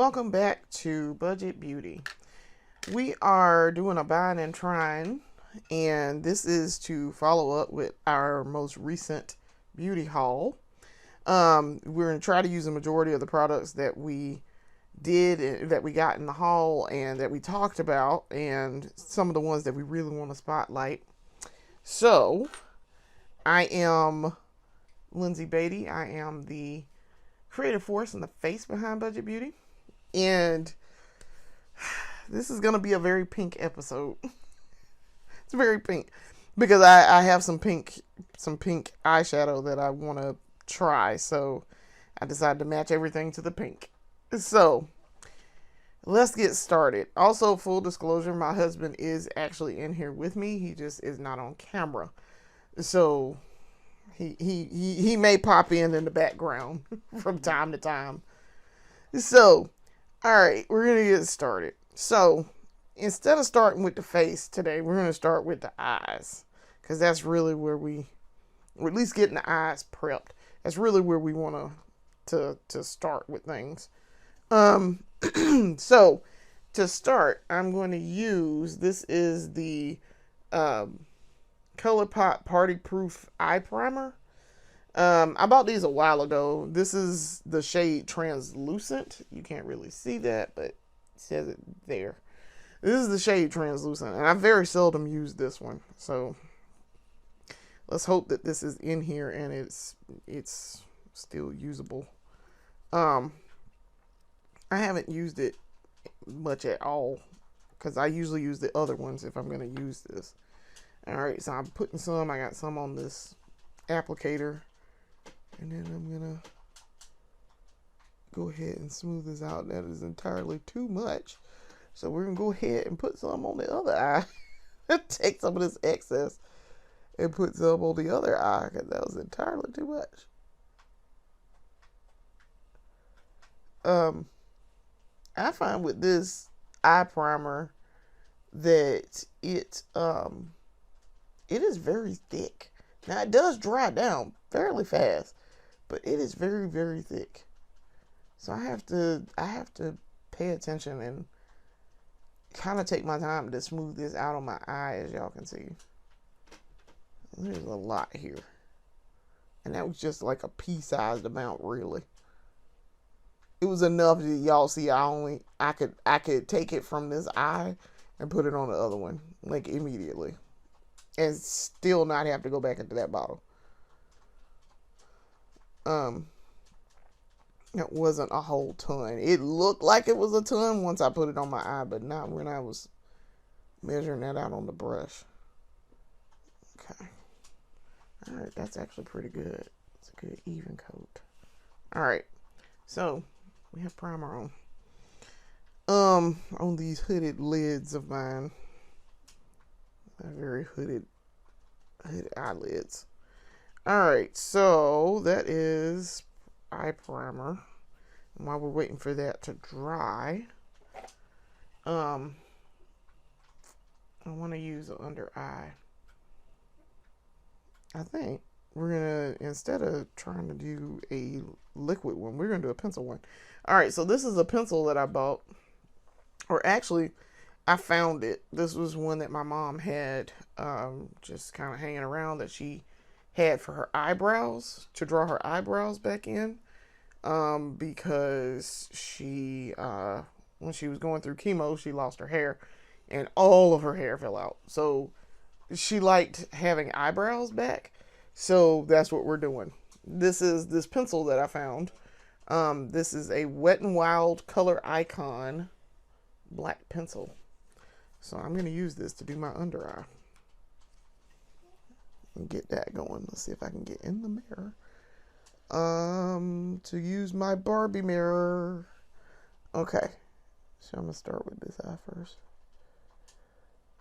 welcome back to Budget Beauty. We are doing a buying and trying, and this is to follow up with our most recent beauty haul. We're going to try to use the majority of the products that we did, that we got in the haul, and that we talked about, and some of the ones that we really want to spotlight. So, I am Lindsay Beatty. I am the creative force and the face behind Budget Beauty. And this is going to be a very pink episode. It's very pink because I have some pink eyeshadow that I want to try. So I decided to match everything to the pink. So let's get started. Also, full disclosure, my husband is actually in here with me. He just is not on camera. So he may pop in the background from time to time. So, all right, we're going to get started. So, instead of starting with the face today, we're going to start with the eyes. Because that's really where or at least getting the eyes prepped. That's really where we want to start with things. So, to start, I'm going to use, this is the ColourPop Party Proof Eye Primer. I bought these a while ago. This is the shade Translucent. You can't really see that, but it says it there. This is the shade Translucent, and I very seldom use this one. So let's hope that this is in here and it's still usable. I haven't used it much at all because I usually use the other ones if I'm going to use this. All right, so I'm putting some. I got some on this applicator. And then I'm going to go ahead and smooth this out. That is entirely too much. So we're going to go ahead and put some on the other eye. Take some of this excess and put some on the other eye because that was entirely too much. I find with this eye primer that it is very thick. Now it does dry down fairly fast, but it is very, very thick. So I have to pay attention and kind of take my time to smooth this out on my eye, as y'all can see. There's a lot here. And that was just like a pea-sized amount, really. It was enough that y'all see I could take it from this eye and put it on the other one, like immediately. And still not have to go back into that bottle. It wasn't a whole ton. It looked like it was a ton once I put it on my eye, but not when I was measuring that out on the brush. Okay. Alright, that's actually pretty good. It's a good even coat. Alright. So, we have primer on these hooded lids of mine. They're very hooded eyelids. Alright, so that is eye primer. And while we're waiting for that to dry, I want to use an under eye. I think we're going to, instead of trying to do a liquid one, we're going to do a pencil one. Alright, so this is a pencil that I bought. Or actually, I found it. This was one that my mom had just kind of hanging around that she had for her eyebrows, to draw her eyebrows back in, because she, when she was going through chemo, she lost her hair, and all of her hair fell out. So she liked having eyebrows back, so that's what we're doing. This is this pencil that I found. This is a Wet n Wild Color Icon black pencil. So I'm going to use this to do my under eye. And get that going. Let's see if I can get in the mirror. To use my Barbie mirror. Okay. So I'm going to start with this eye first.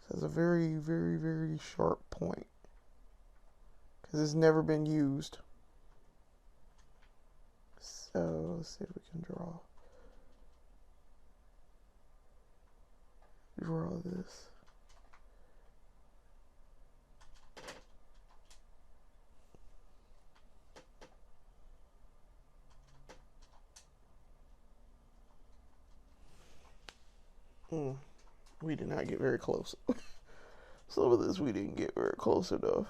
This has a very, very, very sharp point. Because it's never been used. So let's see if we can draw this. We did not get very close. Some of this we didn't get very close enough.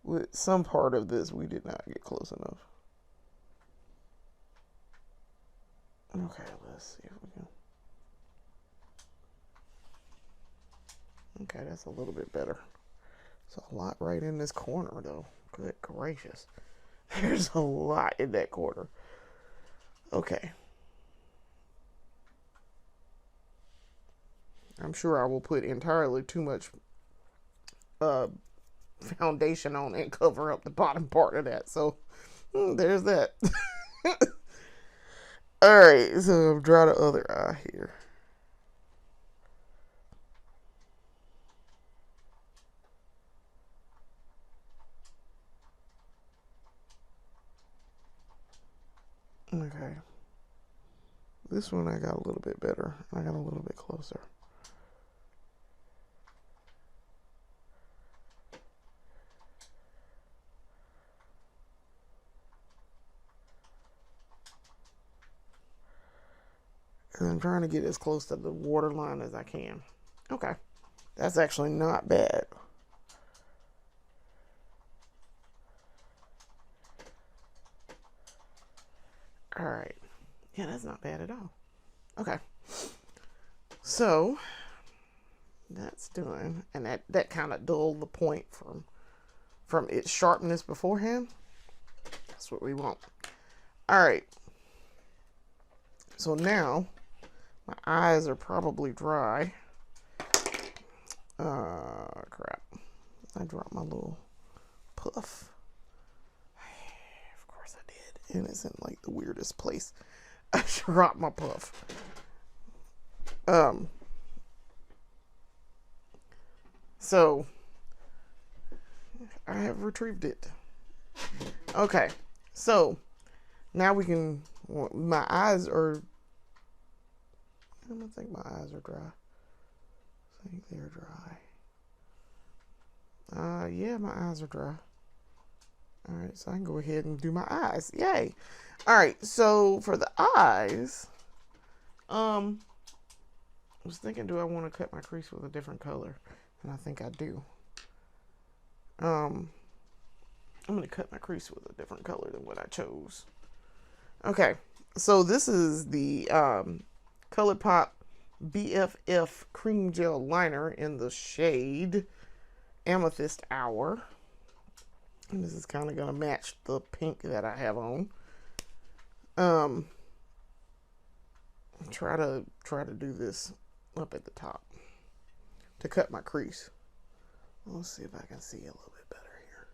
With some part of this we did not get close enough. Okay, let's see if we can. Okay, that's a little bit better. There's a lot right in this corner though. Good gracious. There's a lot in that corner. Okay. I'm sure I will put entirely too much foundation on and cover up the bottom part of that. So there's that. Alright, so draw the other eye here. Okay. This one I got a little bit better. I got a little bit closer. And I'm trying to get as close to the waterline as I can. Okay. That's actually not bad. Alright. Yeah, that's not bad at all. Okay. So, that's done. And that kind of dulled the point from its sharpness beforehand. That's what we want. Alright. So now, my eyes are probably dry. Crap. I dropped my little puff. Of course I did. And it's in like the weirdest place. I dropped my puff. So I have retrieved it. Okay. So now we can, my eyes are, I don't think my eyes are dry. I think they're dry. Yeah, my eyes are dry. Alright, so I can go ahead and do my eyes. Yay! Alright, so for the eyes, I was thinking, do I want to cut my crease with a different color? And I think I do. I'm going to cut my crease with a different color than what I chose. Okay, so this is the ColourPop BFF Cream Gel Liner in the shade Amethyst Hour. And this is kind of going to match the pink that I have on. Try to do this up at the top to cut my crease. Let's see if I can see a little bit better here.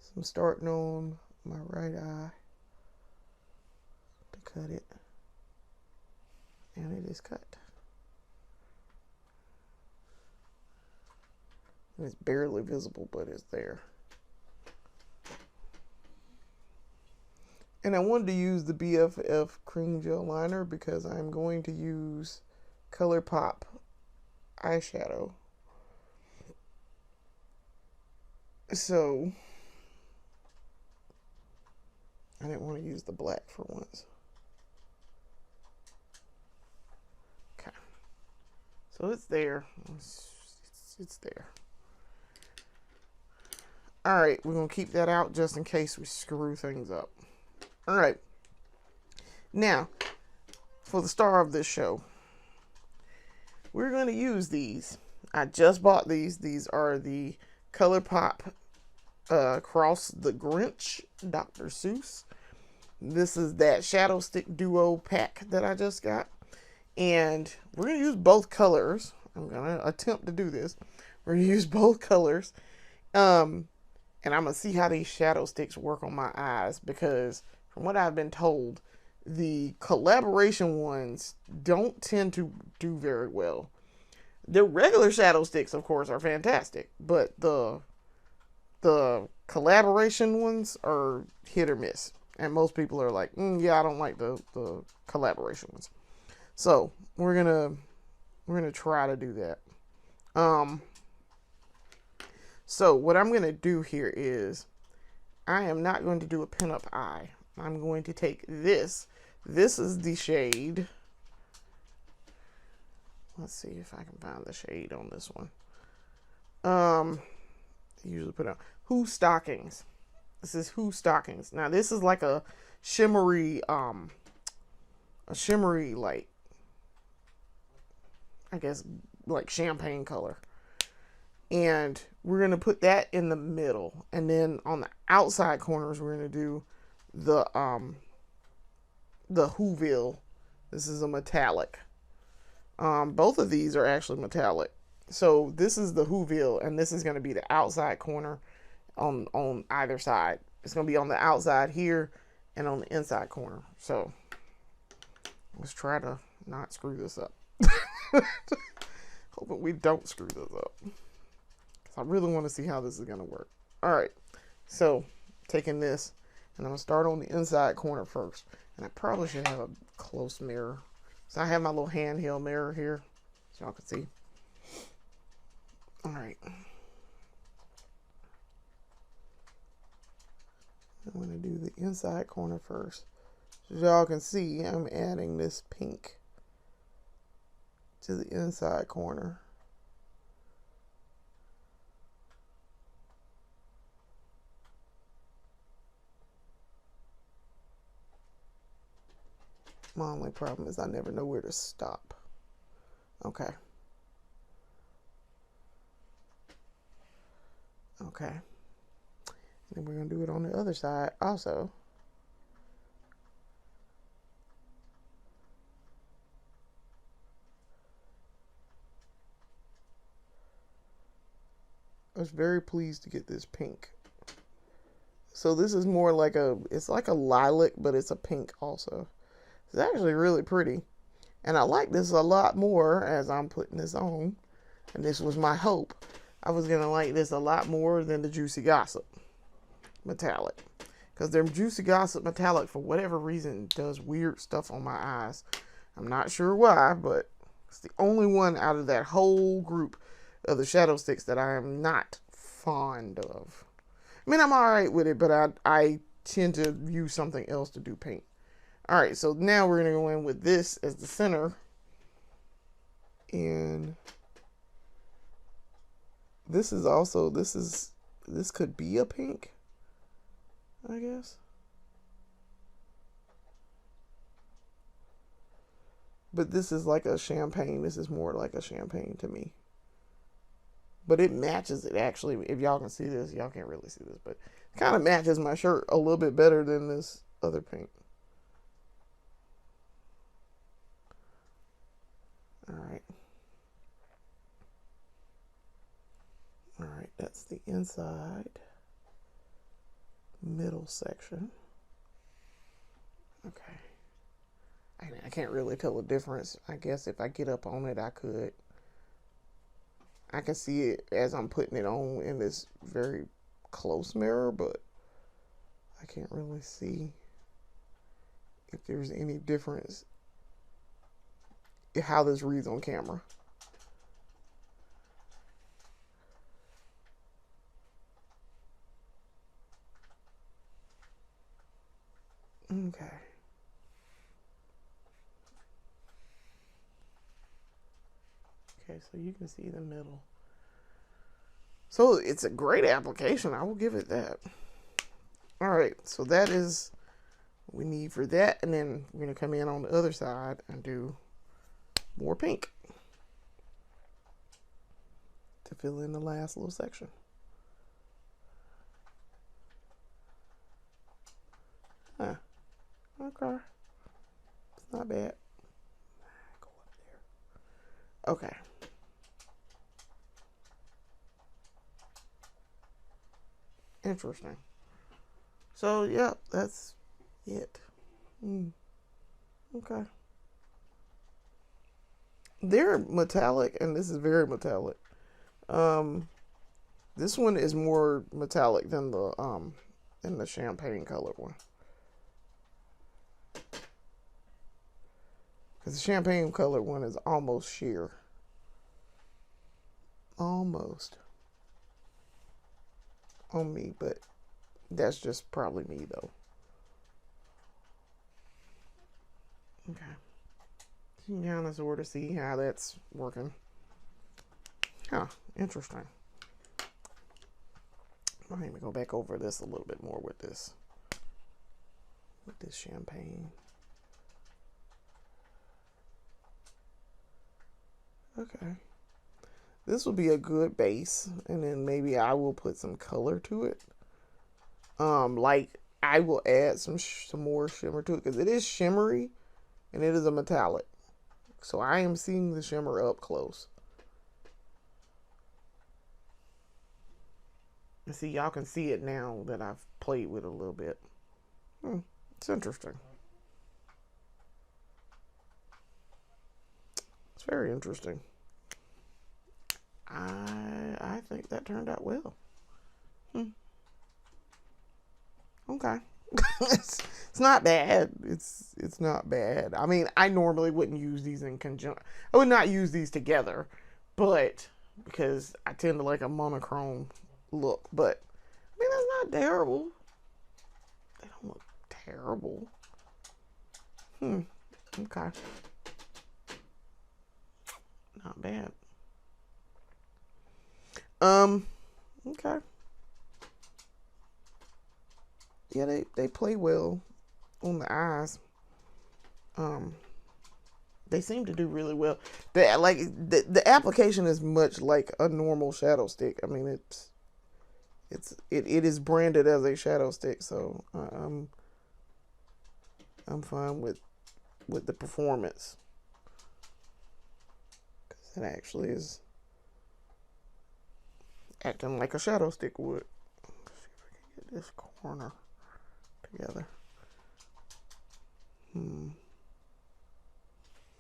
So I'm starting on my right eye to cut it. And it is cut. And it's barely visible, but it's there. And I wanted to use the BFF Cream Gel Liner because I'm going to use ColourPop eyeshadow. So, I didn't want to use the black for once. Okay. So it's there. It's there. Alright, we're going to keep that out just in case we screw things up. Alright. Now, for the star of this show, we're going to use these. I just bought these. These are the ColourPop Cross the Grinch Dr. Seuss. This is that Shadowstix Duo pack that I just got. And we're going to use both colors. I'm going to attempt to do this. We're going to use both colors. And I'm going to see how these Shadowstix work on my eyes, because from what I've been told, the collaboration ones don't tend to do very well. The regular Shadowstix, of course, are fantastic, but the collaboration ones are hit or miss. And most people are like, yeah, I don't like the collaboration ones. So we're gonna try to do that. So what I'm gonna do here is I am not going to do a pinup eye. I'm going to take this. This is the shade. Let's see if I can find the shade on this one. Usually put out Whostockings. This is Whostockings. Now this is like a shimmery, like, I guess like champagne color. And we're gonna put that in the middle, and then on the outside corners we're gonna do the Whoville. This is a metallic. Both of these are actually metallic. So this is the Whoville, and this is going to be the outside corner on either side. It's going to be on the outside here and on the inside corner. So let's try to not screw this up. Hoping we don't screw this up. I really want to see how this is going to work. All right. So taking this, and I'm going to start on the inside corner first. And I probably should have a close mirror. So I have my little handheld mirror here, so y'all can see. All right. I'm going to do the inside corner first. So y'all can see, I'm adding this pink to the inside corner. My only problem is I never know where to stop. Okay. Okay. And then we're going to do it on the other side also. I was very pleased to get this pink. So this is more like it's like a lilac, but it's a pink also. It's actually really pretty. And I like this a lot more as I'm putting this on. And this was my hope. I was going to like this a lot more than the Juicy Gossip Metallic. Because the Juicy Gossip Metallic, for whatever reason, does weird stuff on my eyes. I'm not sure why, but it's the only one out of that whole group of the Shadowstix that I am not fond of. I mean, I'm alright with it, but I tend to use something else to do paint. Alright, so now we're going to go in with this as the center. And this is also, this could be a pink, I guess. But this is like a champagne. This is more like a champagne to me. But it matches it actually. If y'all can see this, y'all can't really see this, but it kind of matches my shirt a little bit better than this other pink. Alright. Alright, that's the inside middle section. Okay. I can't really tell the difference. I guess if I get up on it, I could. I can see it as I'm putting it on in this very close mirror, but I can't really see if there's any difference in how this reads on camera. Okay. Okay, so you can see the middle. So it's a great application. I will give it that. All right, so that is what we need for that. And then we're going to come in on the other side and do more pink to fill in the last little section. Huh. Okay. It's not bad. Go up there. Okay. Interesting. So, yeah, that's it. Okay. They're metallic, and this is very metallic. This one is more metallic than the champagne colored one. Because the champagne colored one is almost sheer. Almost. On me, but that's just probably me though. Okay. You can kind of sort of see how that's working. Huh, interesting. I need to go back over this a little bit more with this champagne. Okay. This will be a good base, and then maybe I will put some color to it. Like I will add some more shimmer to it because it is shimmery and it is a metallic. So I am seeing the shimmer up close. And see, y'all can see it now that I've played with it a little bit. It's interesting. It's very interesting. I think that turned out well. Okay. it's not bad. It's not bad. I mean, I normally wouldn't use these in conjunction. I would not use these together, but because I tend to like a monochrome look. But I mean, that's not terrible. They don't look terrible. Okay. Not bad. Okay. Yeah, they play well on the eyes. They seem to do really well. The application is much like a normal shadow stick. I mean, it is branded as a shadow stick, so I'm fine with the performance. Because it actually is acting like a shadow stick would. Let's see if I can get this corner together.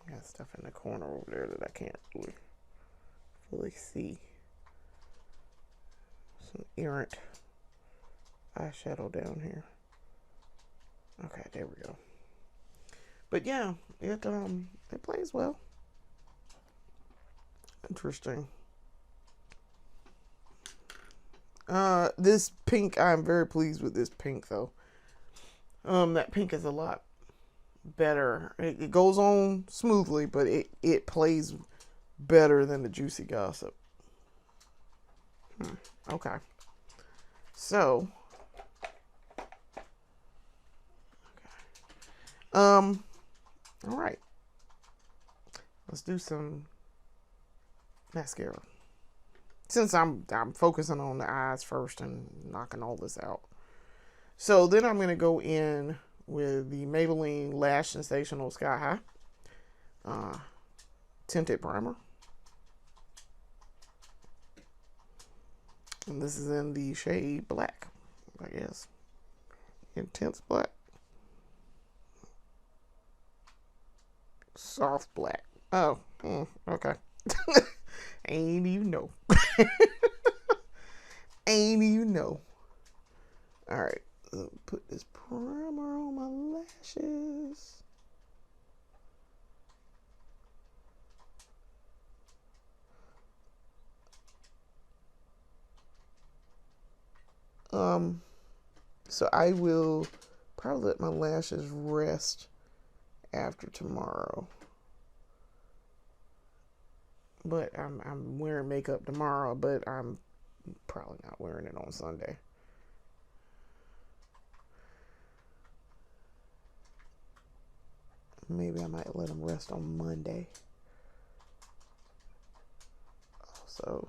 Got stuff in the corner over there that I can't really see. Some errant eyeshadow down here. Okay, there we go. But yeah, it plays well. Interesting. This pink, I'm very pleased with this pink though. That pink is a lot better. It goes on smoothly, but it plays better than the Juicy Gossip. Okay. So, all right. Let's do some mascara. Since I'm focusing on the eyes first and knocking all this out. So then I'm going to go in with the Maybelline Lash Sensational Sky High Tinted Primer. And this is in the shade black, I guess. Intense black. Soft black. Oh, okay. Ain't even know. Ain't even know. Alright, put this primer on my lashes. So I will probably let my lashes rest after tomorrow. But I'm wearing makeup tomorrow, but I'm probably not wearing it on Sunday. Maybe I might let them rest on Monday. Also,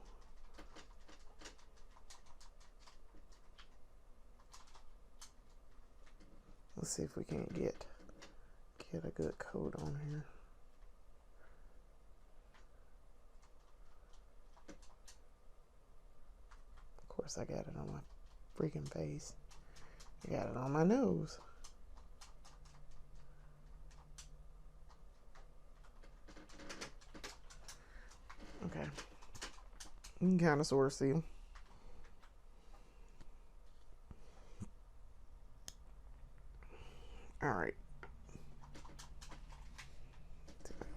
let's see if we can get a good coat on here. Of course, I got it on my freaking face. I got it on my nose. Okay. You can kind of sort of see them. All right.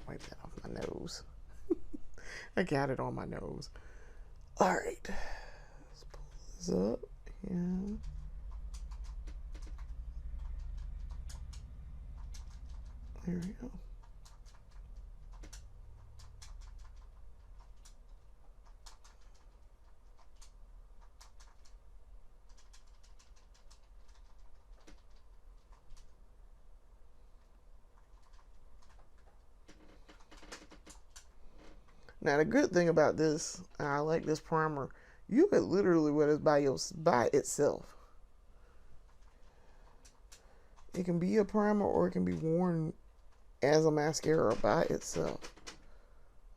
Wipe that off my nose. I got it on my nose. All right. Let's pull this up. Yeah. Here we go. Now the good thing about this, I like this primer, you could literally wear this by itself. It can be a primer or it can be worn as a mascara by itself.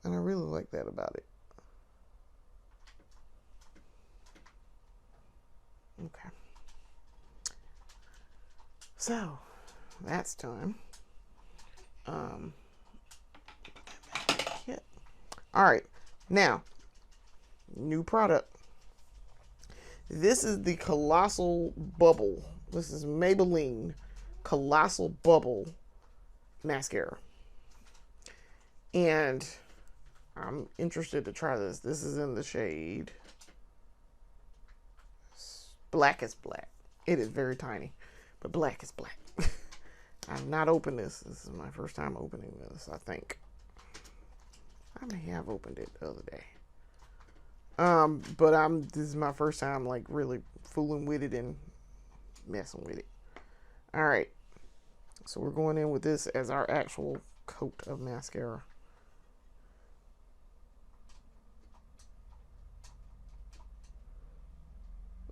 And I really like that about it. Okay. So, that's done. Alright, now, new product. This is the Colossal Bubble. This is Maybelline Colossal Bubble Mascara. And I'm interested to try this. This is in the shade Black is Black. It is very tiny, but black is black. I've not opened this. This is my first time opening this, I think. I may have opened it the other day. But this is my first time like really fooling with it and messing with it. Alright. So we're going in with this as our actual coat of mascara.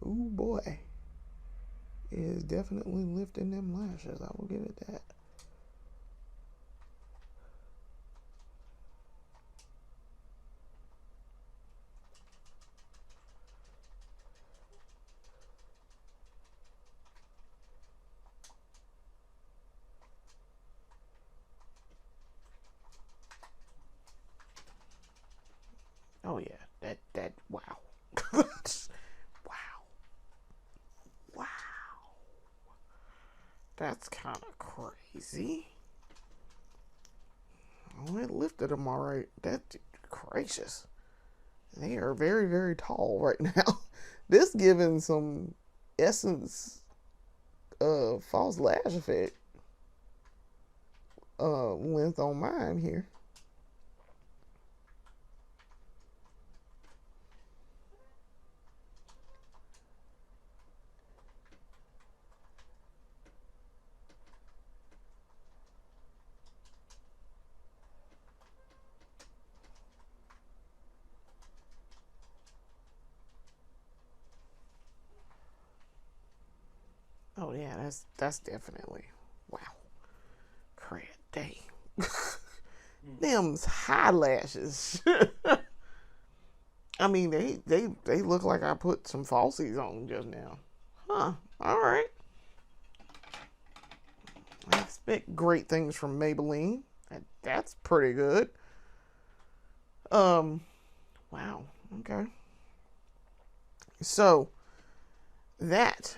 Ooh boy. It is definitely lifting them lashes. I will give it that. Oh yeah, that wow. Wow. Wow. That's kind of crazy. Oh, it lifted them all right. That's gracious. They are very, very tall right now. This giving some Essence false lash effect length on mine here. Oh yeah, that's definitely wow. Crap, dang. Them's high lashes. I mean, they look like I put some falsies on just now. Huh. All right. I expect great things from Maybelline. That's pretty good. Wow. Okay. So that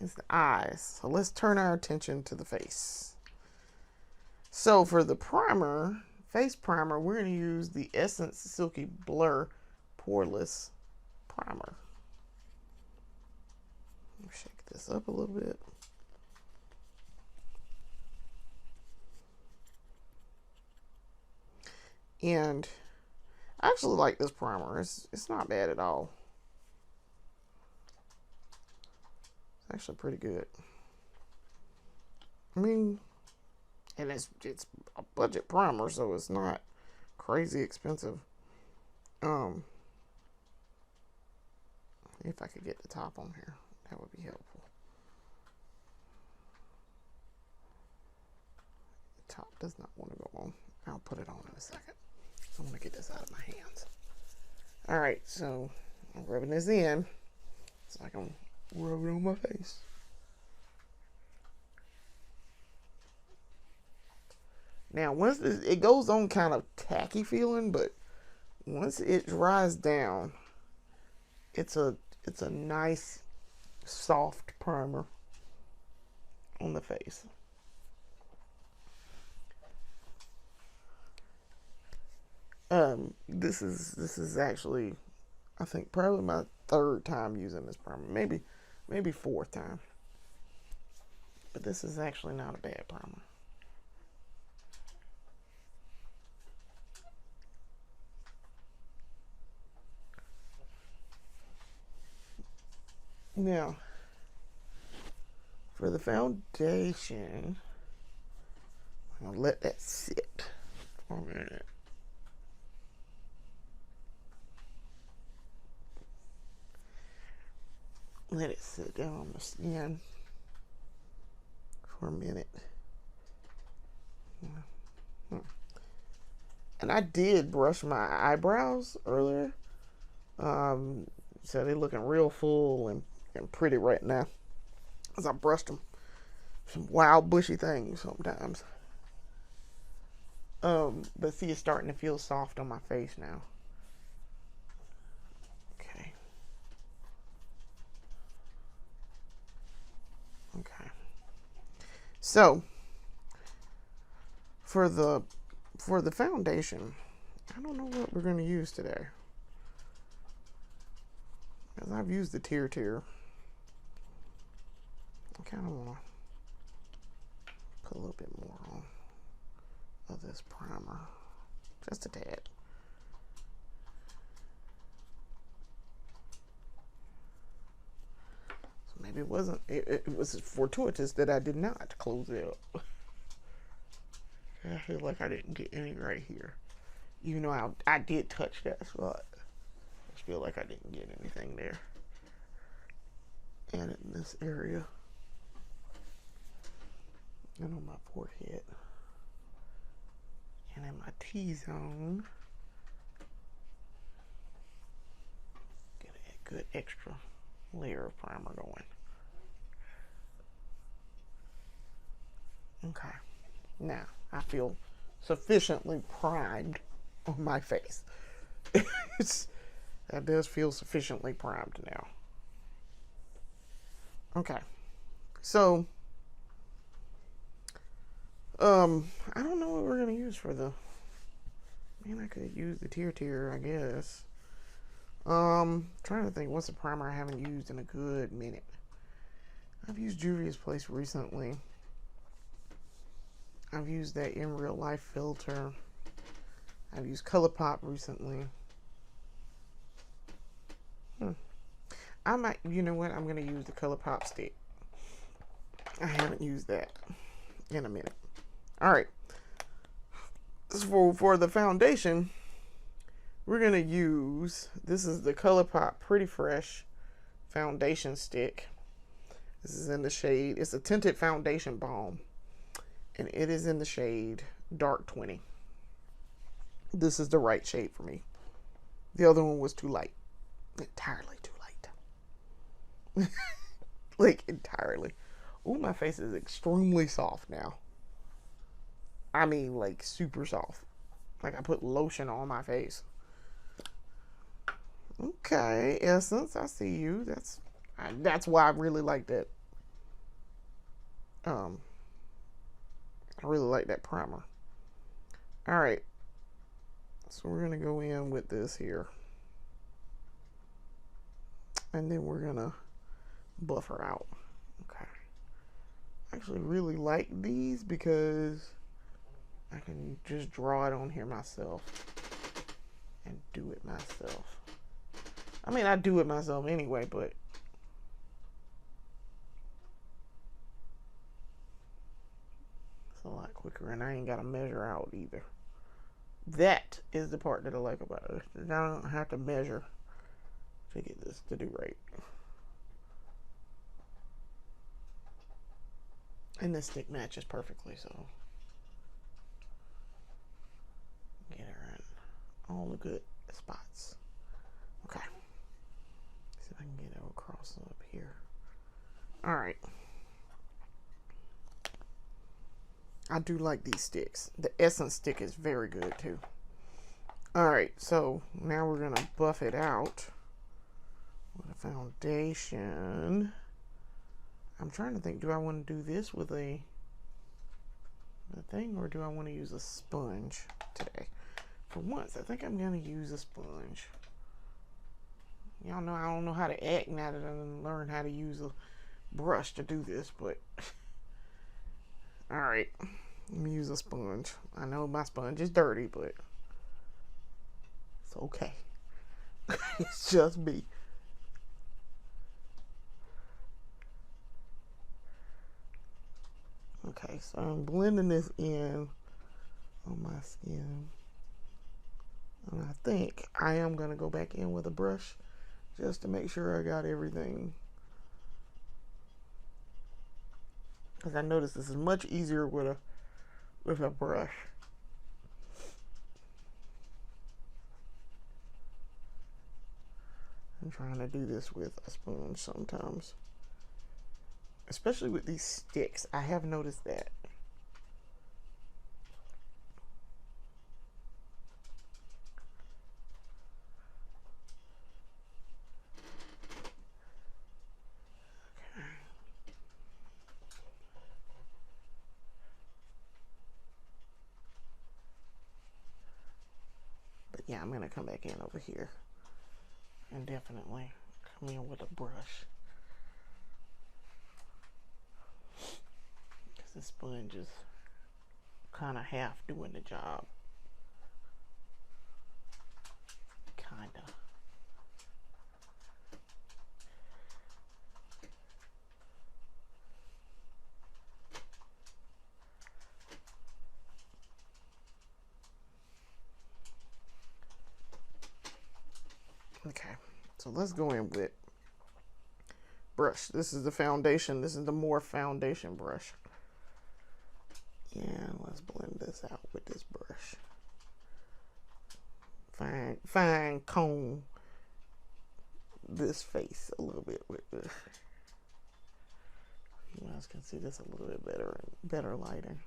is the eyes. So let's turn our attention to the face. So for the primer, face primer, we're going to use the Essence Silky Blur Poreless Primer. Shake this up a little bit. And I actually like this primer. It's not bad at all. It's actually pretty good. I mean, and it's a budget primer, so it's not crazy expensive. If I could get the top on here, that would be helpful. The top does not want to go on. I'll put it on in a second. So I want to get this out of my hands. Alright, so I'm rubbing this in so I can rub it on my face. Now, once it goes on kind of tacky feeling, but once it dries down, it's a nice soft primer on the face. This is actually, I think, probably my third time using this primer, maybe fourth time. But this is actually not a bad primer. Now, for the foundation, I'm going to let that sit for a minute. Let it sit down on the skin for a minute. And I did brush my eyebrows earlier. So they're looking real full and pretty right now. As I brushed them. Some wild bushy things sometimes. But see, it's starting to feel soft on my face now. Okay. Okay. So, for the foundation, I don't know what we're going to use today. Because I've used the Tinted. I kind of want to put a little bit more on of this primer. Just a tad. So maybe it wasn't, it was fortuitous that I did not close it up. I feel like I didn't get any right here. Even though I did touch that spot. I just feel like I didn't get anything there. And in this area. And on my forehead. And in my T-zone. Get a good extra layer of primer going. Okay. Now, I feel sufficiently primed on my face. That does feel sufficiently primed now. Okay. So, I don't know what we're going to use for the... Man, I could use the Tinted, I guess. Trying to think, what's a primer I haven't used in a good minute? I've used Juvia's Place recently. I've used that In Real Life filter. I've used ColourPop recently. I might, you know what? I'm going to use the ColourPop stick. I haven't used that in a minute. All right. For the foundation, we're going to use, this is the ColourPop Pretty Fresh foundation stick. This is in the shade, it's a tinted foundation balm. And it is in the shade Dark 20. This is the right shade for me. The other one was too light. Entirely too light. Like, entirely. Ooh, my face is extremely soft now. I mean, like, super soft. Like, I put lotion on my face. Okay, Essence, I see you. That's why I really like that. I really like that primer. All right. So we're going to go in with this here. And then we're going to buff her out. Okay. I actually really like these because I can just draw it on here myself. And do it myself. I mean, I do it myself anyway, but it's a lot quicker, and I ain't got to measure out either. That is the part that I like about it. I don't have to measure to get this to do right. And this stick matches perfectly, so get her in all the good spots. Okay. See if I can get it across up here. All right. I do like these sticks. The Essence stick is very good too. Alright, so now we're going to buff it out with a foundation. I'm trying to think, do I want to do this with a thing, or do I want to use a sponge today? For once, I think I'm going to use a sponge. Y'all know I don't know how to act now that I learned how to use a brush to do this, but alright, let me use a sponge. I know my sponge is dirty, but it's okay. It's just me. Okay, so I'm blending this in on my skin. And I think I am going to go back in with a brush just to make sure I got everything. Because I noticed this is much easier with a brush. I'm trying to do this with a spoon sometimes. Especially with these sticks. I have noticed that. But yeah, I'm going to come back in over here. And definitely come in with a brush. Because the sponge is kind of half doing the job. Kind of. Okay, so let's go in with brush. This is the foundation. This is the More foundation brush. And let's blend this out with this brush. Fine comb this face a little bit with this. You guys can see this a little bit better lighting.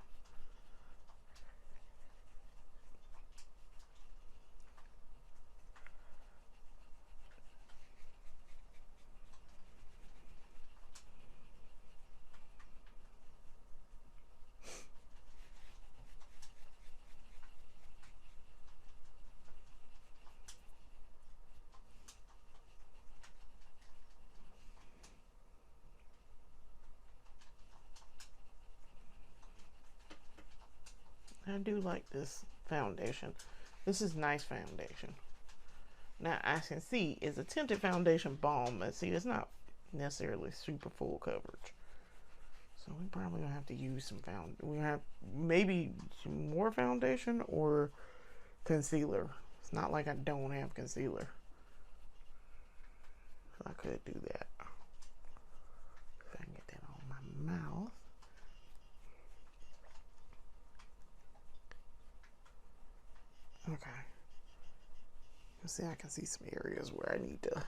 I do like this foundation. This is nice foundation. Now, as you can see, it's a tinted foundation balm. Let's see, it's not necessarily super full coverage. So we probably gonna have to use some we have maybe some more foundation or concealer. It's not like I don't have concealer. So I could do that. If I can get that on my mouth. Okay. You see, I can see some areas where I need to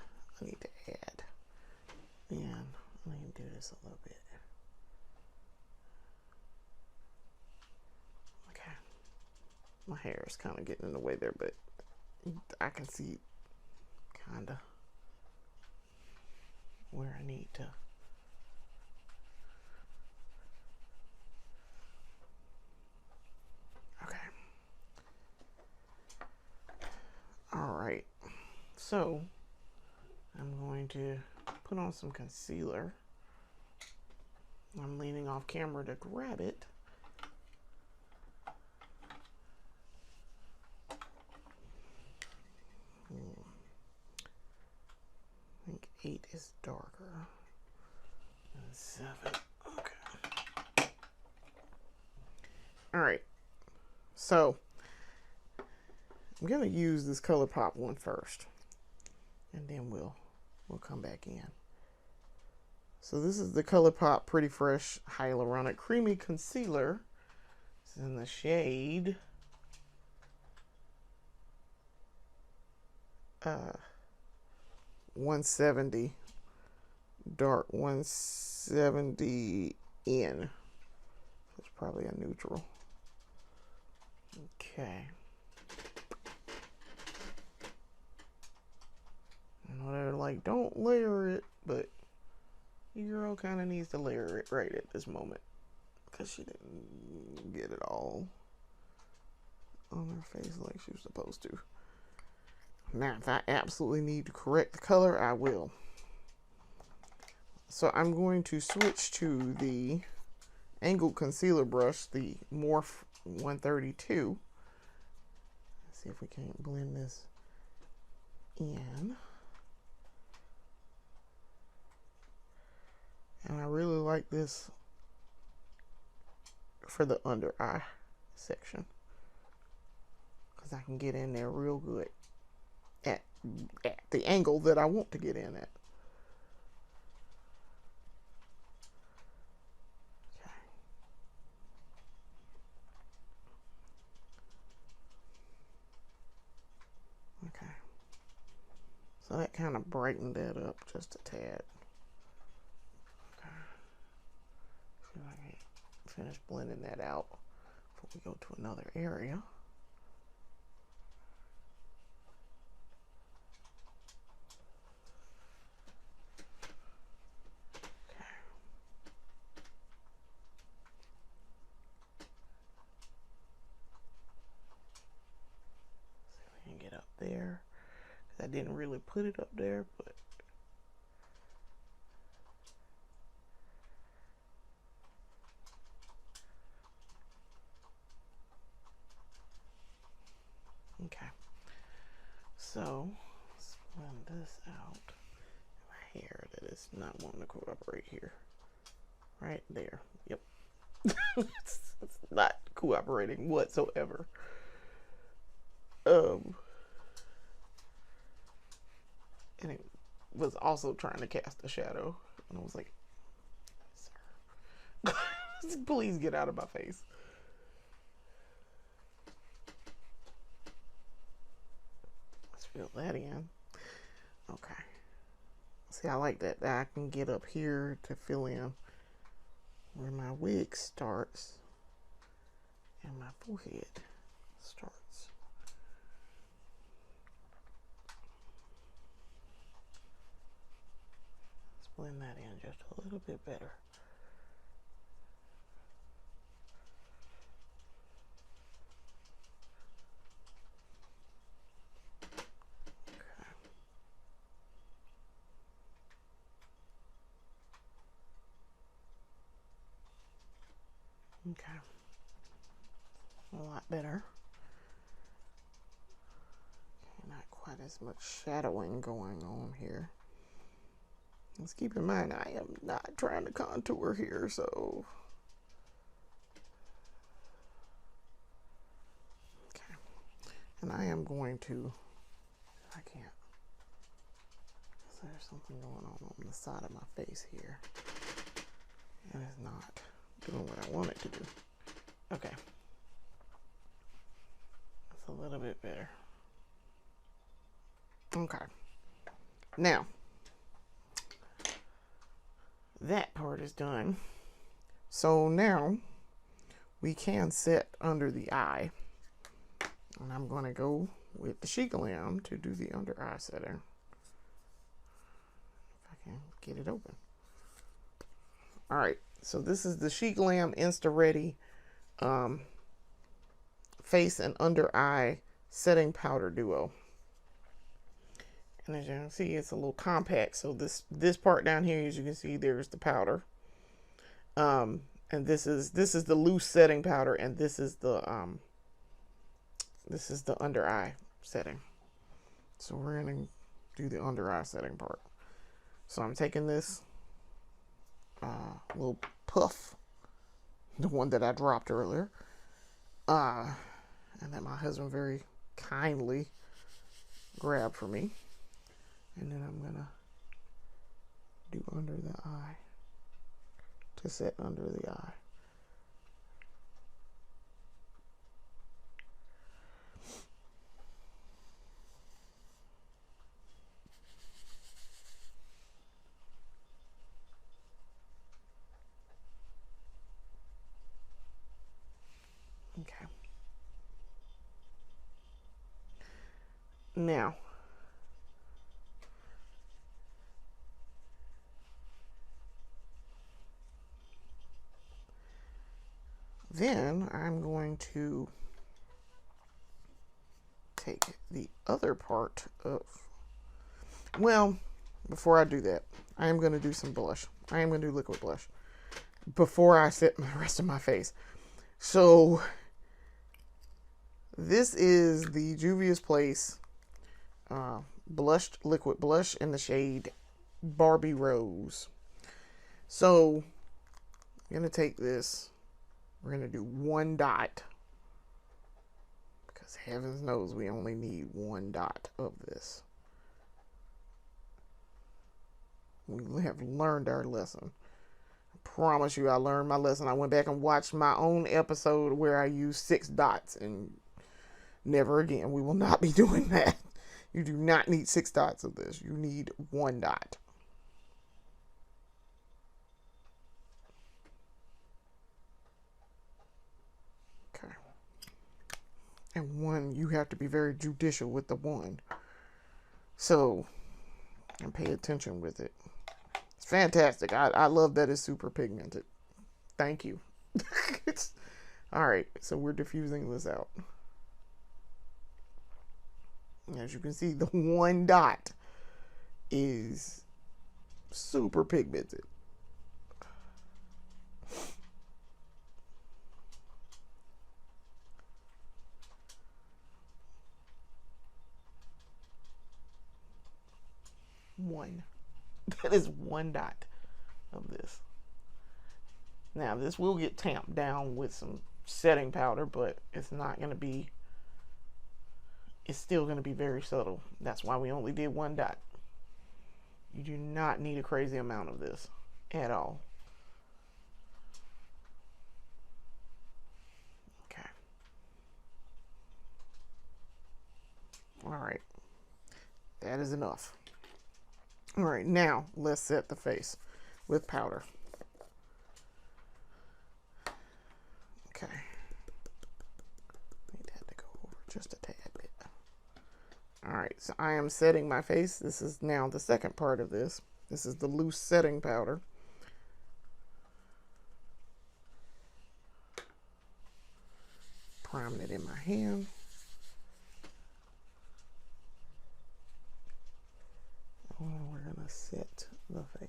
add. And let me do this a little bit. Okay. My hair is kind of getting in the way there, but I can see kind of where I need to. Okay. All right. So I'm going to put on some concealer. I'm leaning off camera to grab it. I think 8 is darker than 7. Okay. All right. So I'm gonna use this ColourPop one first, and then we'll come back in. So this is the ColourPop Pretty Fresh Hyaluronic Creamy Concealer. It's in the shade 170, dark 170N. It's probably a neutral. Okay. I know they're like, don't layer it, but your girl kind of needs to layer it right at this moment because she didn't get it all on her face like she was supposed to. Now, if I absolutely need to correct the color, I will. So I'm going to switch to the angled concealer brush, the Morph 132. Let's see if we can't blend this in. And I really like this for the under eye section, because I can get in there real good at the angle that I want to get in at. Okay. So that kind of brightened that up just a tad. Okay. See if I can finish blending that out before we go to another area. There, I didn't really put it up there, but okay. So let's blend this out. My hair that is not wanting to cooperate here, right there. Yep, it's not cooperating whatsoever. And it was also trying to cast a shadow, and I was like, sir, please get out of my face. Let's fill that in. Okay. See, I like that I can get up here to fill in where my wig starts and my forehead starts. Blend that in just a little bit better. Okay. A lot better. Okay, not quite as much shadowing going on here. Let's keep in mind, I am not trying to contour here, so. Okay. And I am going to, I can't. There's something going on the side of my face here. And it's not doing what I want it to do. Okay. That's a little bit better. Okay. Now, that part is done. So now we can set under the eye. And I'm going to go with the Sheet Glam to do the under eye setting. If I can get it open. All right. So this is the Sheet Glam Insta Ready face and under eye setting powder duo. And as you can see, it's a little compact. So this part down here, as you can see, there's the powder. And this is the loose setting powder, and this is the under eye setting. So we're gonna do the under eye setting part. So I'm taking this little puff, the one that I dropped earlier, and that my husband very kindly grabbed for me. And then I'm gonna do under the eye to set under the eye. Okay. Now, then I'm going to take the other part of, well, before I do that, I am going to do some blush. I am going to do liquid blush before I set the rest of my face. So this is the Juvia's Place blushed liquid blush in the shade Barbie Rose. So I'm going to take this We're going to do one dot. Because heavens knows we only need one dot of this. We have learned our lesson. I promise you I learned my lesson. I went back and watched my own episode where I used 6 dots, and never again. We will not be doing that. You do not need 6 dots of this. You need 1 dot. And 1, you have to be very judicial with the 1. So, and pay attention with it. It's fantastic. I love that it's super pigmented. Thank you. Alright, so we're diffusing this out. As you can see, the 1 dot is super pigmented. That is 1 dot of this. Now this will get tamped down with some setting powder, but it's not going to be, it's still going to be very subtle. That's why we only did 1 dot. You do not need a crazy amount of this at all. Okay. All right. That is enough. All right, now let's set the face with powder. Okay. Need that to go over just a tad bit. All right, so I am setting my face. This is now the second part of this. This is the loose setting powder. Priming it in my hand. We're going to set the face.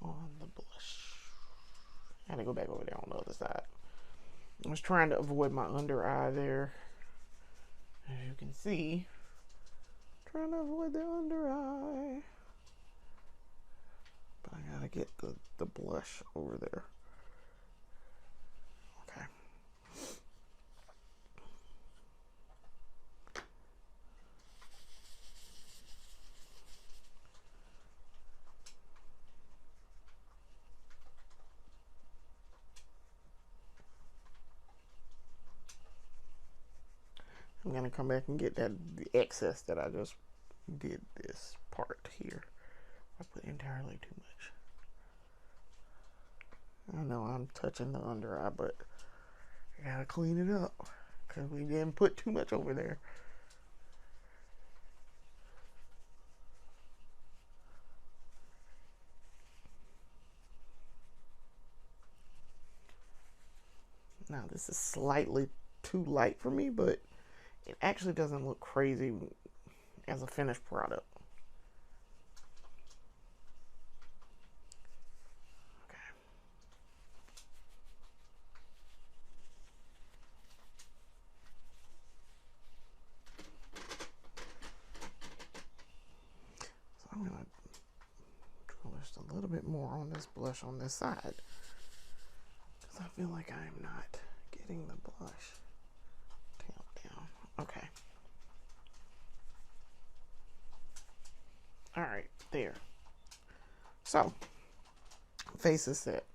On the blush. I had to go back over there on the other side. I was trying to avoid my under eye there. As you can see, trying to avoid the under eye. But I gotta get the blush over there. Okay. I'm gonna come back and get the excess that I just did this part here. I put entirely too much. I know I'm touching the under eye, but I gotta clean it up because we didn't put too much over there. Now this is slightly too light for me, but it actually doesn't look crazy as a finished product. I'm going to drill just a little bit more on this blush on this side, because I feel like I am not getting the blush tamped down. Okay. All right, there. So, face is set.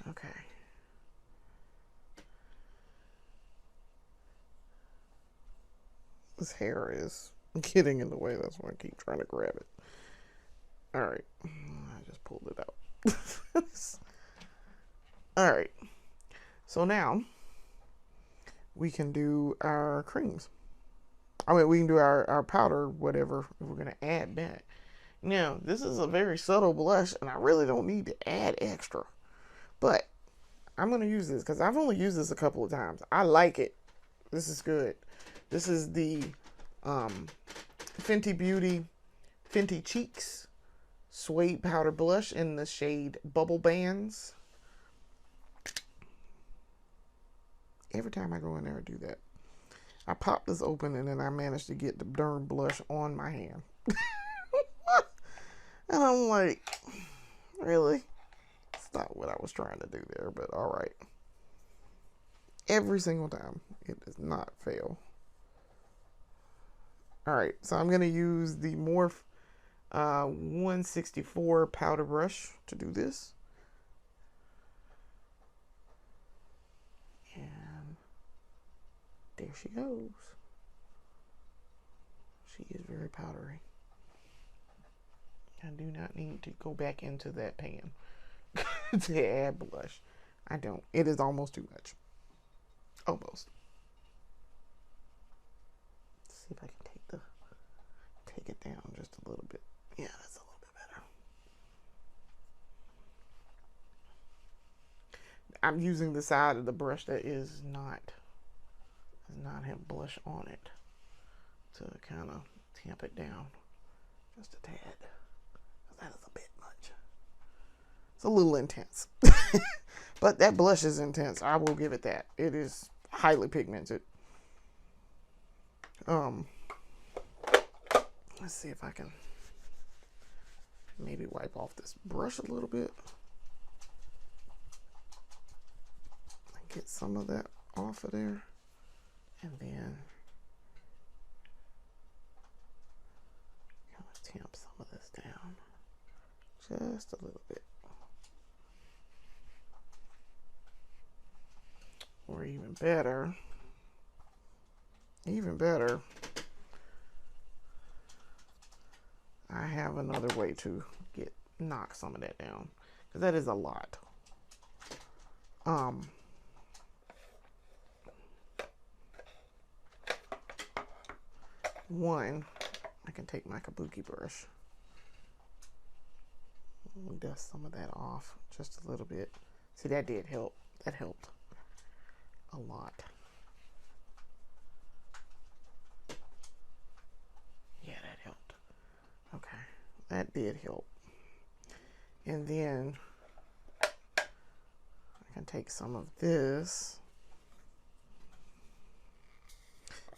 Okay. This hair is getting in the way. That's why I keep trying to grab it. All right. I just pulled it out. All right. So now we can do our creams. I mean, we can do our powder, whatever, if we're going to add that. Now, this is a very subtle blush, and I really don't need to add extra. But I'm going to use this because I've only used this a couple of times. I like it. This is good. This is the Fenty Beauty Fenty Cheeks Suede Powder Blush in the shade Bubble Bands. Every time I go in there, I do that. I pop this open and then I manage to get the darn blush on my hand. And I'm like, really? It's not what I was trying to do there, but all right. Every single time. It does not fail. All right, so I'm going to use the Morph 164 powder brush to do this. And there she goes. She is very powdery. I do not need to go back into that pan to add blush. I don't. It is almost too much. Almost. Let's see if I can take it down just a little bit. Yeah, that's a little bit better. I'm using the side of the brush that does not have blush on it to kind of tamp it down just a tad. That is a bit much. It's a little intense. But that blush is intense. I will give it that. It is highly pigmented. Let's see if I can maybe wipe off this brush a little bit. Get some of that off of there. And then kind of tamp some of this down. Just a little bit. Or even better, I have another way to knock some of that down, because that is a lot. One, I can take my kabuki brush and dust some of that off just a little bit. See, that did help. That helped a lot. Yeah, that helped. Okay, that did help. And then I can take some of this.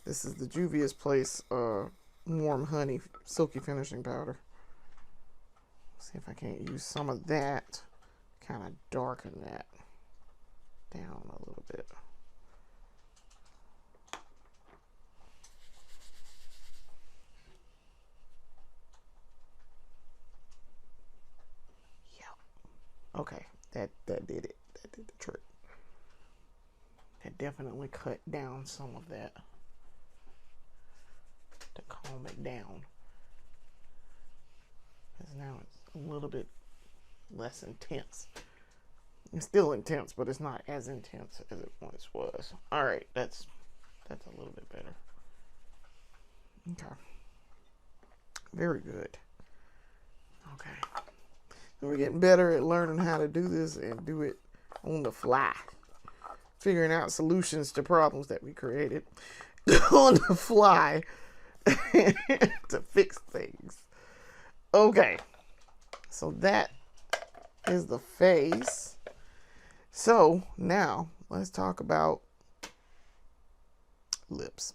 This is the Juvia's Place Warm Honey Silky Finishing Powder. See if I can't use some of that, kind of darken that down a little bit. Yeah. Okay, that did it. That did the trick. That definitely cut down some of that. To calm it down. Because now it's a little bit less intense. It's still intense, but it's not as intense as it once was. Alright, that's a little bit better. Okay. Very good. Okay. So we're getting better at learning how to do this and do it on the fly. Figuring out solutions to problems that we created on the fly. To fix things. Okay, so that is the face. So now let's talk about lips.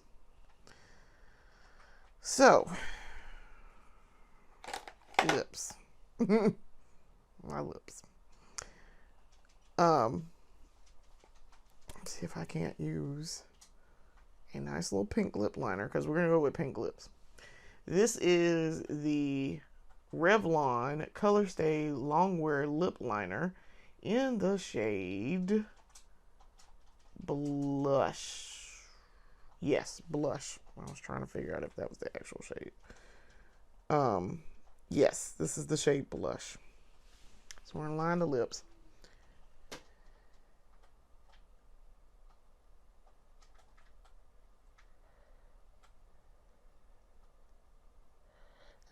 So lips. My lips. Let's see if I can't use a nice little pink lip liner, because we're going to go with pink lips. This is the Revlon Colorstay Longwear Lip Liner in the shade Blush. Yes, Blush. I was trying to figure out if that was the actual shade. Yes, this is the shade Blush. So we're going to line the lips.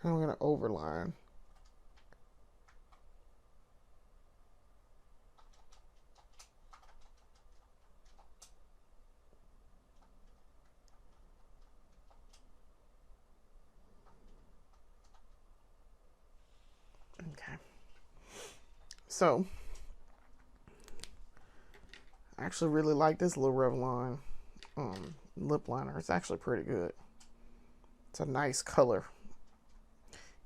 I'm going to overline. So I actually really like this little Revlon lip liner. It's actually pretty good. It's a nice color,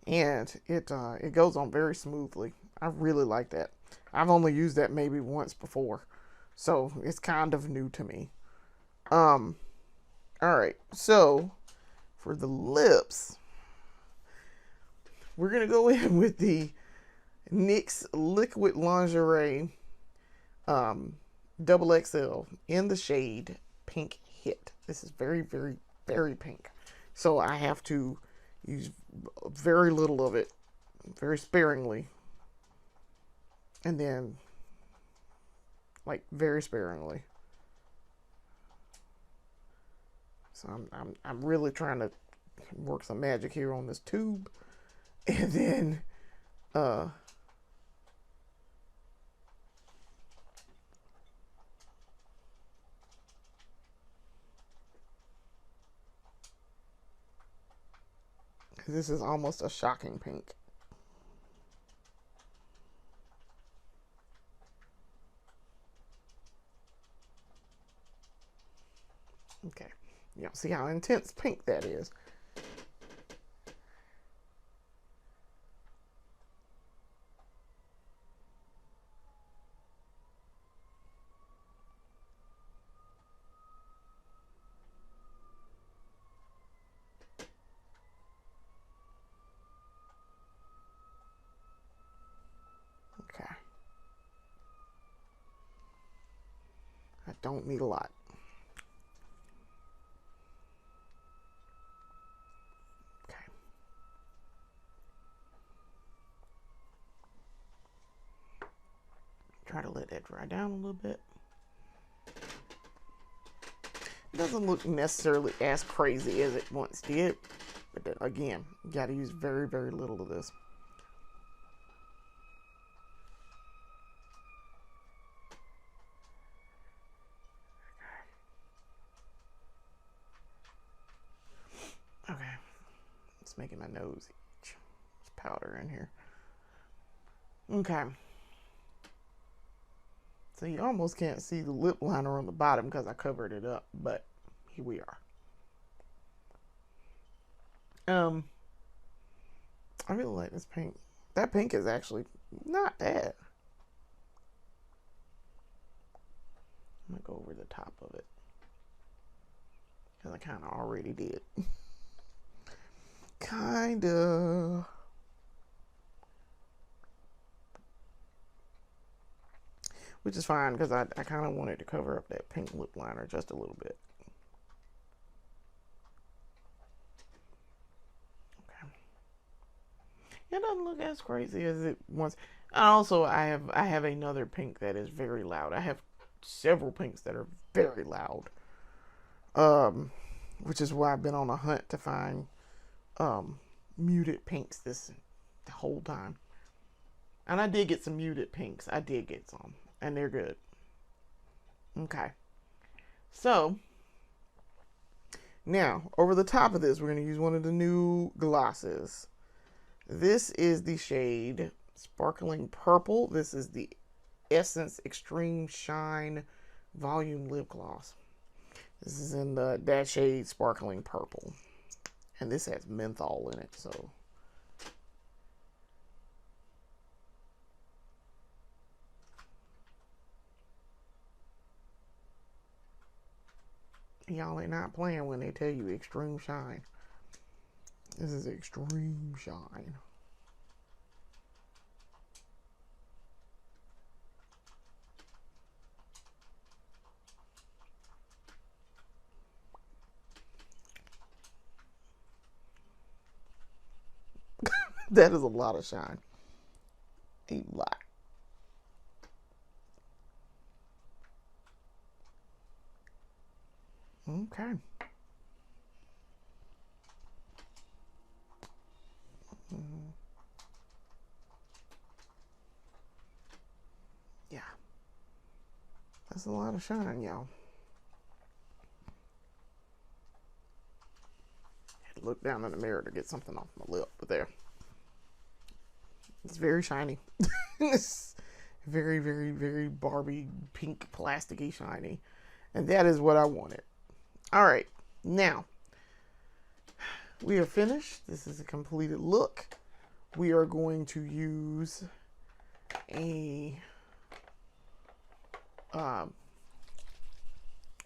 and it goes on very smoothly. I really like that. I've only used that maybe once before, so it's kind of new to me. All right, so for the lips, we're gonna go in with the NYX Liquid Lingerie Double XL in the shade Pink Hit. This is very, very, very pink. So I have to use very little of it, very sparingly. And then, like, very sparingly. So I'm really trying to work some magic here on this tube. And then, this is almost a shocking pink. Okay, you see how intense pink that is. Okay, I don't need a lot. Try to let that dry down a little bit. It doesn't look necessarily as crazy as it once did, but then, again, you got to use very, very little of this. Okay, it's making my nose itch. There's powder in here. Okay. So you almost can't see the lip liner on the bottom because I covered it up, but here we are. I really like this pink. That pink is actually not bad. I'm gonna go over the top of it because I kind of already did. Kinda. Which is fine because I kind of wanted to cover up that pink lip liner just a little bit. Okay. It doesn't look as crazy as it once. And also, I have another pink that is very loud. I have several pinks that are very loud. Which is why I've been on a hunt to find muted pinks the whole time. And I did get some muted pinks. I did get some. And they're good. Okay. So, now, over the top of this, we're going to use one of the new glosses. This is the shade Sparkling Purple. This is the Essence Extreme Shine Volume Lip Gloss. This is in that shade Sparkling Purple. And this has menthol in it, so... Y'all ain't not playing when they tell you extreme shine. This is extreme shine. That is a lot of shine. A lot. Okay. Yeah. That's a lot of shine, y'all. Had to look down in the mirror to get something off my lip, but there. It's very shiny. Very, very, very Barbie pink plasticky shiny. And that is what I wanted. All right. Now, we are finished. This is a completed look. We are going to use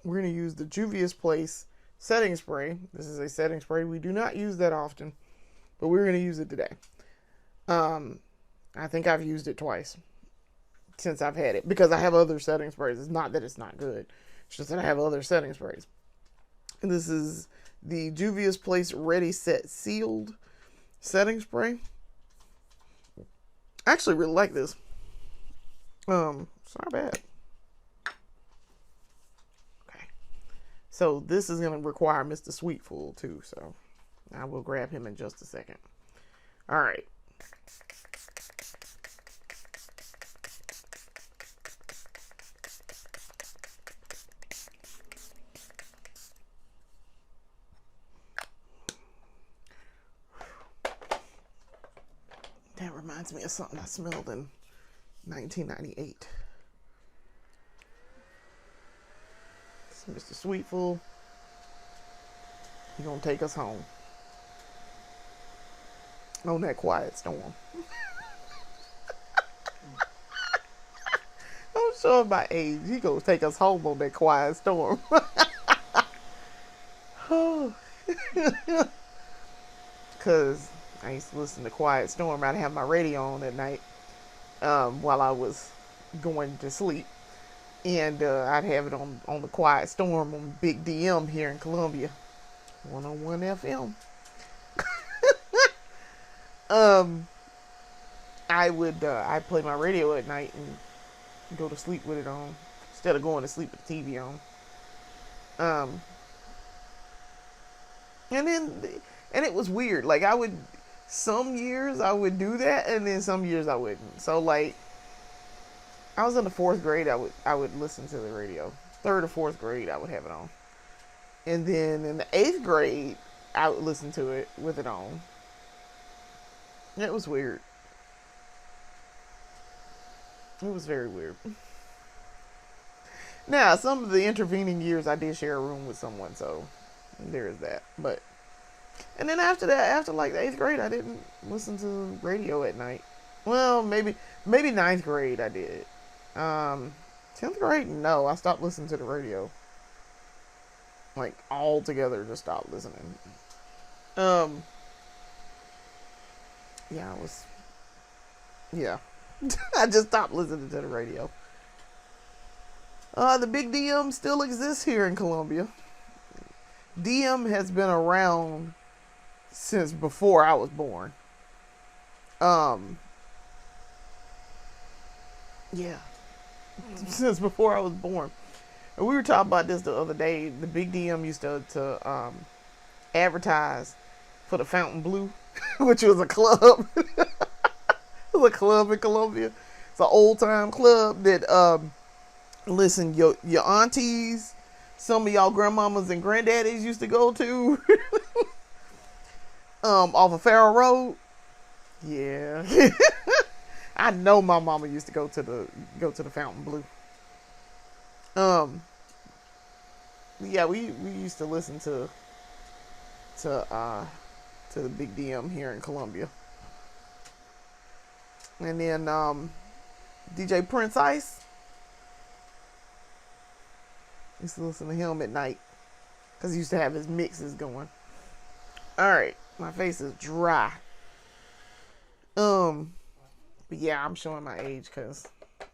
we're going to use the Juvia's Place setting spray. This is a setting spray. We do not use that often, but we're going to use it today. I think I've used it twice since I've had it because I have other setting sprays. It's not that it's not good. It's just that I have other setting sprays. And this is the Juvia's Place Ready Set Sealed setting spray. I actually really like this. It's not bad. Okay. So this is going to require Mr. Sweetful too. So I will grab him in just a second. All right. That reminds me of something I smelled in 1998. So Mr. Sweetful, he's gonna take us home on that quiet storm. I'm showing my age. He gonna take us home on that quiet storm. Because I used to listen to Quiet Storm. I'd have my radio on at night while I was going to sleep. And I'd have it on the Quiet Storm on Big DM here in Columbia. 101 FM. I'd play my radio at night and go to sleep with it on instead of going to sleep with the TV on. And it was weird. Like some years I would do that, and then some years I wouldn't. So like, I was in the 4th grade. I would listen to the radio. 3rd or 4th grade, I would have it on, and then in the 8th grade, I would listen to it with it on. It was weird. It was very weird. Now, some of the intervening years, I did share a room with someone, so there is that. But. And then after that, after like the 8th grade, I didn't listen to radio at night. Well, maybe 9th grade I did. 10th grade, no, I stopped listening to the radio. Like altogether, just stopped listening. Yeah, I just stopped listening to the radio. The Big DM still exists here in Columbia. DM has been around since before I was born. Yeah. Since before I was born. And we were talking about this the other day. The Big DM used to advertise for the Fountain Blue, which was a club. It was a club in Columbia. It's an old time club that listen, your aunties, some of y'all grandmamas and granddaddies used to go to. Off of Farrell Road. Yeah. I know my mama used to go to the Fountain Blue. Yeah, we used to listen to the Big DM here in Columbia. And then DJ Prince Ice. Used to listen to him at night because he used to have his mixes going. All right, my face is dry. But yeah, I'm showing my age because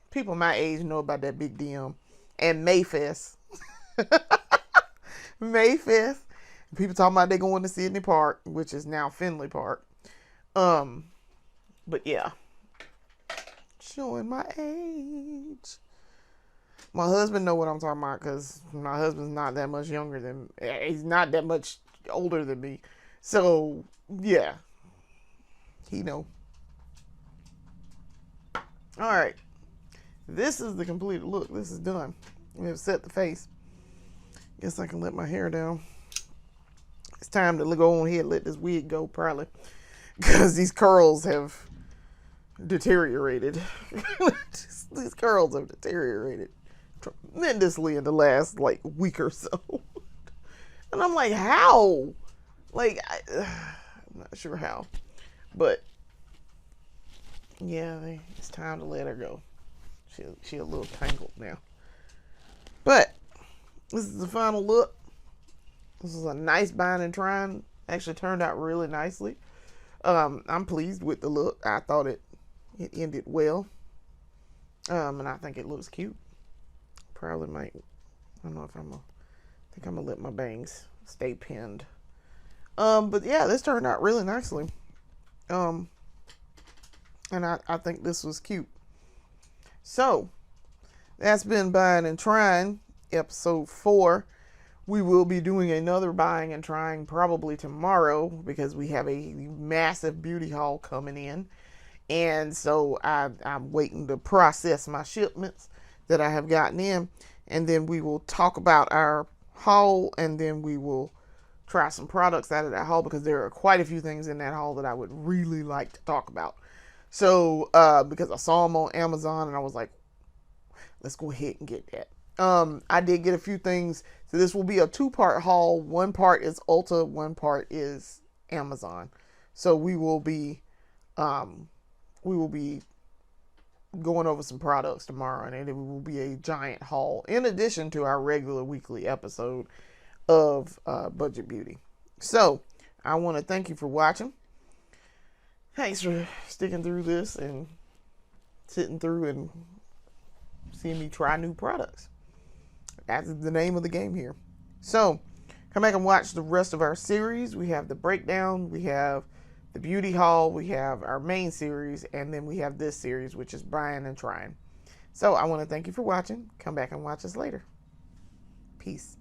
people my age know about that Big DM and Mayfest. Mayfest. People talking about they going to Sydney Park, which is now Finley Park. But yeah, showing my age. My husband know what I'm talking about because my husband's not that much younger than, he's not that much older than me. So yeah, he know. All right, this is the completed look. This is done. We have set the face. Guess I can let my hair down. It's time to go on ahead and let this wig go probably because these curls have deteriorated. These curls have deteriorated tremendously in the last like week or so. And I'm like, how? Like, I'm not sure how. But yeah, it's time to let her go. She a little tangled now. But this is the final look. This is a nice bind and trying. Actually turned out really nicely. I'm pleased with the look. I thought it ended well. And I think it looks cute. Probably might. I don't know if I think I'm gonna let my bangs stay pinned. But yeah, this turned out really nicely. And I think this was cute. So that's been Buying and Trying, episode 4. We will be doing another Buying and Trying probably tomorrow because we have a massive beauty haul coming in. And so I'm waiting to process my shipments that I have gotten in. And then we will talk about our haul, and then we will try some products out of that haul because there are quite a few things in that haul that I would really like to talk about. So, because I saw them on Amazon and I was like, let's go ahead and get that. I did get a few things. So this will be a 2-part haul. One part is Ulta, one part is Amazon. So we will be going over some products tomorrow, and it will be a giant haul in addition to our regular weekly episode of Budget Beauty. So I want to thank you for watching. Thanks for sticking through this and sitting through and seeing me try new products. That's the name of the game here. So come back and watch the rest of our series. We have the breakdown, we have the beauty haul, we have our main series, and then we have this series, which is Buying and Trying. So I want to thank you for watching. Come back and watch us later. Peace.